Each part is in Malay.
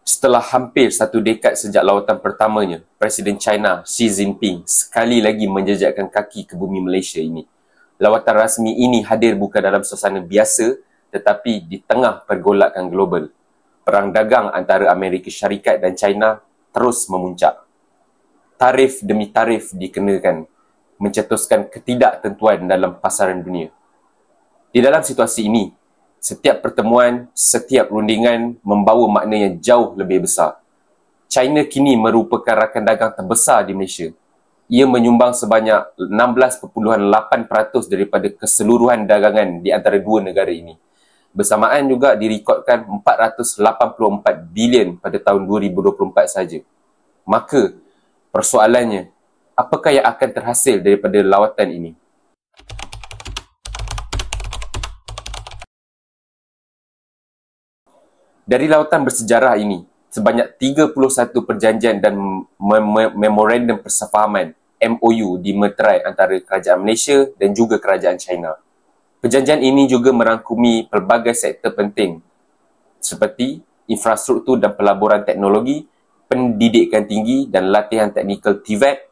Setelah hampir 1 dekad sejak lawatan pertamanya, Presiden China Xi Jinping sekali lagi menjejakkan kaki ke bumi Malaysia ini. Lawatan rasmi ini hadir bukan dalam suasana biasa, tetapi di tengah pergolakan global. Perang dagang antara Amerika Syarikat dan China terus memuncak. Tarif demi tarif dikenakan, mencetuskan ketidaktentuan dalam pasaran dunia. Di dalam situasi ini, setiap pertemuan, setiap rundingan membawa makna yang jauh lebih besar. China kini merupakan rakan dagang terbesar di Malaysia. Ia menyumbang sebanyak 16.8% daripada keseluruhan dagangan di antara dua negara ini. Bersamaan juga direkodkan 484 bilion pada tahun 2024 saja. Maka, persoalannya, apakah yang akan terhasil daripada lawatan ini? Dari lawatan bersejarah ini, sebanyak 31 perjanjian dan memorandum persefahaman MOU dimeterai antara kerajaan Malaysia dan juga kerajaan China. Perjanjian ini juga merangkumi pelbagai sektor penting seperti infrastruktur dan pelaburan teknologi, pendidikan tinggi dan latihan teknikal TVET,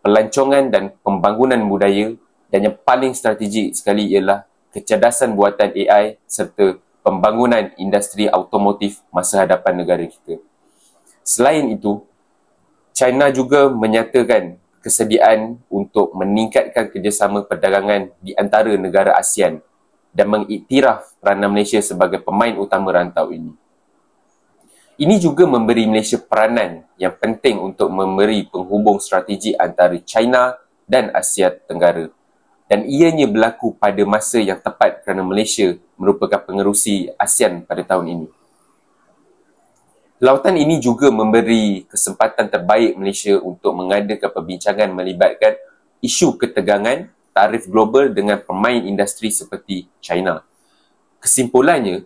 pelancongan dan pembangunan budaya, dan yang paling strategik sekali ialah kecerdasan buatan AI serta pembangunan industri automotif masa hadapan negara kita. Selain itu, China juga menyatakan kesediaan untuk meningkatkan kerjasama perdagangan di antara negara ASEAN dan mengiktiraf peranan Malaysia sebagai pemain utama rantau ini. Ini juga memberi Malaysia peranan yang penting untuk memberi penghubung strategi antara China dan Asia Tenggara. Dan ianya berlaku pada masa yang tepat kerana Malaysia merupakan pengerusi ASEAN pada tahun ini. Lawatan ini juga memberi kesempatan terbaik Malaysia untuk mengadakan perbincangan melibatkan isu ketegangan tarif global dengan pemain industri seperti China. Kesimpulannya,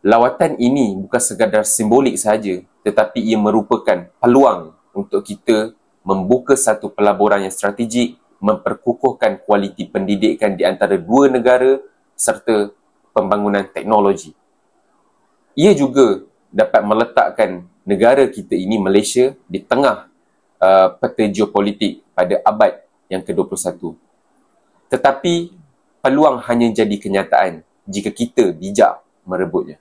lawatan ini bukan sekadar simbolik sahaja, tetapi ia merupakan peluang untuk kita membuka satu pelaburan yang strategik, memperkukuhkan kualiti pendidikan di antara dua negara serta pembangunan teknologi. Ia juga dapat meletakkan negara kita ini, Malaysia, di tengah peta geopolitik pada abad yang ke-21. Tetapi peluang hanya jadi kenyataan jika kita bijak merebutnya.